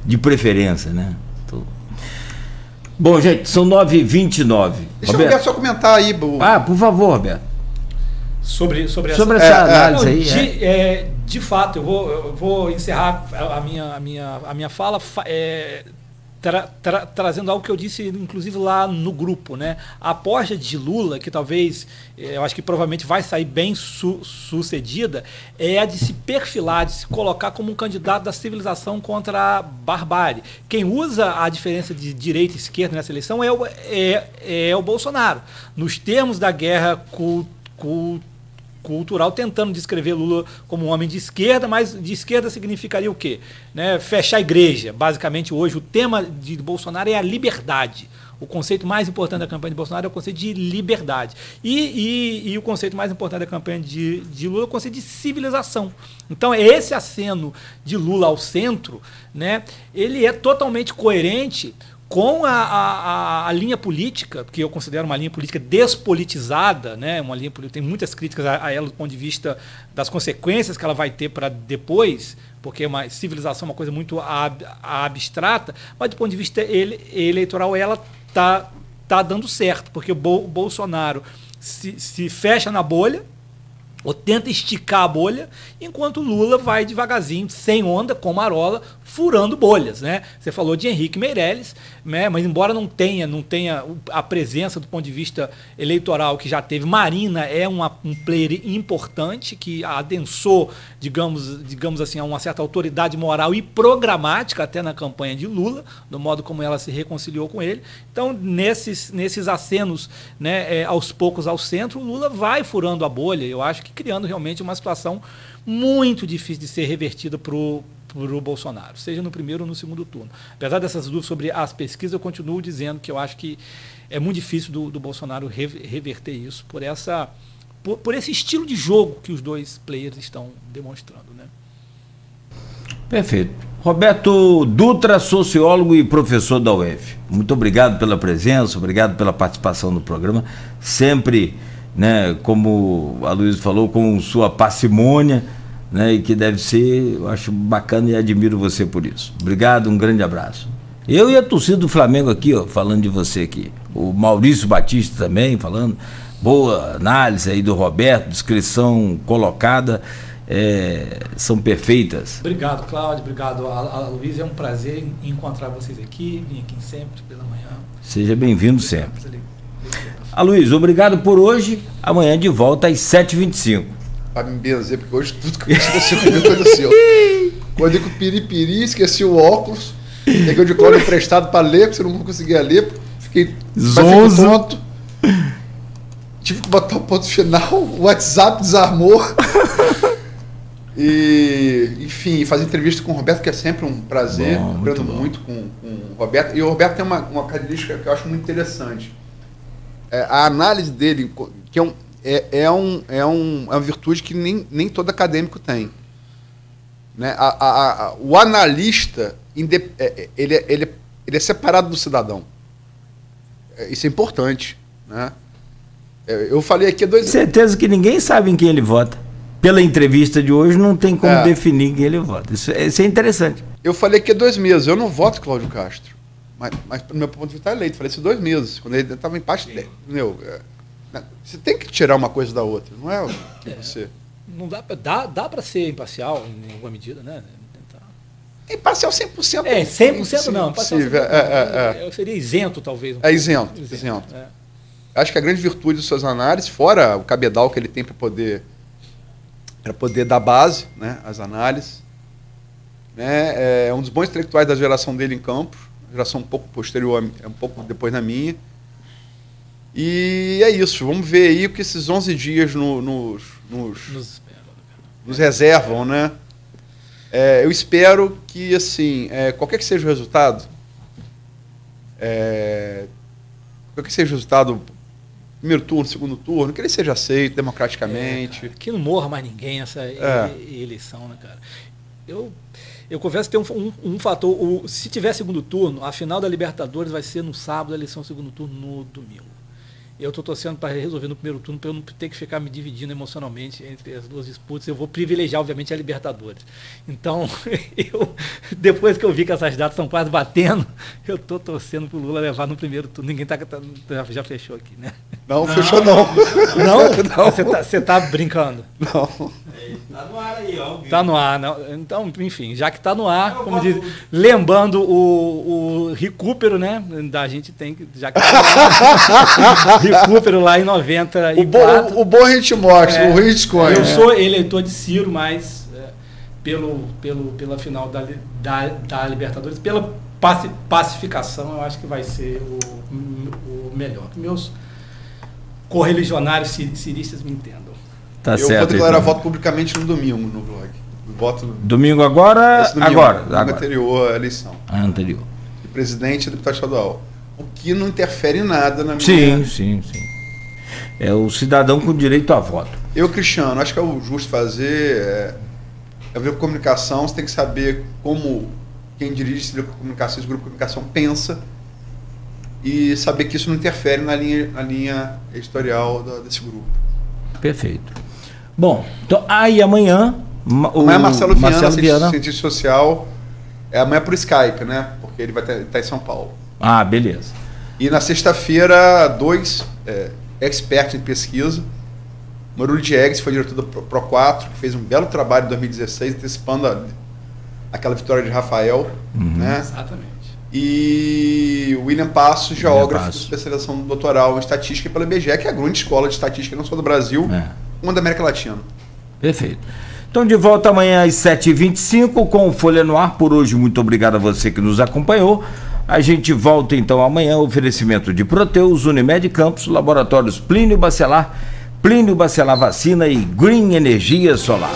de preferência, né? Bom, gente, são 9h29. Deixa o Roberto só comentar aí. Por favor, Roberto. Sobre essa análise aí. De fato, eu vou encerrar a minha fala trazendo algo que eu disse, inclusive, lá no grupo, né? A aposta de Lula, que talvez, eu acho que provavelmente vai sair bem sucedida, é a de se perfilar, de se colocar como um candidato da civilização contra a barbárie. Quem usa a diferença de direita e esquerda nessa eleição é o Bolsonaro. Nos termos da guerra cultural, tentando descrever Lula como um homem de esquerda, mas de esquerda significaria o quê? Né? Fechar a igreja. Basicamente, hoje, o tema de Bolsonaro é a liberdade. O conceito mais importante da campanha de Bolsonaro é o conceito de liberdade. E o conceito mais importante da campanha de Lula é o conceito de civilização. Então, esse aceno de Lula ao centro, né, ele é totalmente coerente com a linha política, que eu considero uma linha política despolitizada, né? Uma linha política, tem muitas críticas a ela do ponto de vista das consequências que ela vai ter para depois, porque uma civilização é uma coisa muito abstrata, mas do ponto de vista eleitoral ela tá dando certo, porque o Bolsonaro se fecha na bolha, ou tenta esticar a bolha, enquanto o Lula vai devagarzinho, sem onda, com marola, furando bolhas, né? Você falou de Henrique Meirelles, né? Mas embora não tenha a presença do ponto de vista eleitoral que já teve, Marina é um player importante que adensou, digamos assim, a uma certa autoridade moral e programática até na campanha de Lula, do modo como ela se reconciliou com ele. Então, nesses acenos, né, aos poucos ao centro, o Lula vai furando a bolha, eu acho que criando realmente uma situação muito difícil de ser revertida para o Bolsonaro, seja no primeiro ou no segundo turno. Apesar dessas dúvidas sobre as pesquisas, eu continuo dizendo que eu acho que é muito difícil do Bolsonaro reverter isso por esse estilo de jogo que os dois players estão demonstrando, né? Perfeito. Roberto Dutra, sociólogo e professor da UF. Muito obrigado pela presença, obrigado pela participação no programa. Sempre, né, como a Luísa falou, com sua parcimônia, né, e que deve ser, eu acho bacana e admiro você por isso. Obrigado, um grande abraço. Eu e a torcida do Flamengo aqui, ó, falando de você aqui. O Maurício Batista também falando. Boa análise aí do Roberto, descrição colocada, são perfeitas. Obrigado, Cláudio, obrigado a Luísa, é um prazer encontrar vocês aqui, vim aqui sempre pela manhã. Seja bem-vindo sempre. Aloysio, obrigado por hoje, amanhã de volta às 7h25. Para me benzer, porque hoje tudo que aconteceu comigo aconteceu. Acordei com o piripiri, esqueci o óculos, peguei o de cola emprestado para ler, porque você não conseguia ler, fiquei tonto. Tive que botar o ponto final, o WhatsApp desarmou. E, enfim, fazer entrevista com o Roberto, que é sempre um prazer, aprendo muito com o Roberto. E o Roberto tem uma característica que eu acho muito interessante. A análise dele, que é uma virtude que nem todo acadêmico tem. Né? O analista, ele é separado do cidadão. Isso é importante. Né? Eu falei aqui há 2 anos. Certeza que ninguém sabe em quem ele vota. Pela entrevista de hoje, não tem como definir quem ele vota. Isso é interessante. Eu falei aqui há 2 meses. Eu não voto Cláudio Castro. Mas do meu ponto de vista, está eleito. Falei isso há 2 meses. Quando ele estava em empate. Você tem que tirar uma coisa da outra. Não é você. Não dá para ser imparcial em alguma medida, né? Imparcial 100%. 100% não. Impossível. Eu seria isento, talvez. Isento. Acho que a grande virtude de suas análises, fora o cabedal que ele tem para poder dar base, né, às análises, né, é um dos bons intelectuais da geração dele em campo, geração um pouco posterior, um pouco depois da minha. E é isso. Vamos ver aí o que esses 11 dias nos reservam, né? Eu espero que, assim, qualquer que seja o resultado, que seja o resultado, primeiro turno, segundo turno, que ele seja aceito democraticamente. Cara, que não morra mais ninguém essa eleição, né, cara? Eu confesso que tem um fator, se tiver segundo turno, a final da Libertadores vai ser no sábado, a eleição segundo turno no domingo. Eu estou torcendo para resolver no primeiro turno, para eu não ter que ficar me dividindo emocionalmente entre as duas disputas. Eu vou privilegiar, obviamente, a Libertadores. Então, depois que eu vi que essas datas estão quase batendo, eu estou torcendo para o Lula levar no primeiro turno. Ninguém já fechou aqui, né? Não, fechou não. Não? Você está brincando? Não. Tá no ar aí, ó. Tá no ar. Não. Então, enfim, já que tá no ar, como diz, lembrando o recupero, né? Da gente tem que, já que tá no ar, recupero lá em 94. O bom a gente mostra, o ruim a gente esconde. Eu sou eleitor de Ciro, mas pela final da Libertadores, pela pacificação, eu acho que vai ser o melhor. Que meus correligionários ciristas me entendam. Tá eu certo, vou declarar então. voto publicamente no domingo no blog. Voto Domingo agora? Agora. Anterior à eleição. Anterior. De presidente e deputado estadual. O que não interfere em nada na minha... Sim. É o cidadão com direito a voto. Eu, Cristiano, acho que é o justo fazer... É ver comunicação, você tem que saber como quem dirige esse grupo de comunicação, esse grupo de comunicação pensa e saber que isso não interfere na linha editorial desse grupo. Perfeito. Bom, então, aí amanhã... Amanhã Marcelo Viana, cientista social, amanhã por Skype, né? Porque ele vai estar em São Paulo. Ah, beleza. E na sexta-feira, 2 experts em pesquisa. Murilo Diegues foi diretor do Pro4, que fez um belo trabalho em 2016, antecipando aquela vitória de Rafael. Né? Exatamente. E o William Passos, geógrafo de especialização doutoral em estatística pela IBGE, que é a grande escola de estatística, não só do Brasil, como da América Latina. Perfeito. Então, de volta amanhã às 7h25 com o Folha no Ar. Por hoje, muito obrigado a você que nos acompanhou. A gente volta então amanhã. Oferecimento de Proteus, Unimed Campos, Laboratórios Plínio Bacelar Vacina e Green Energia Solar.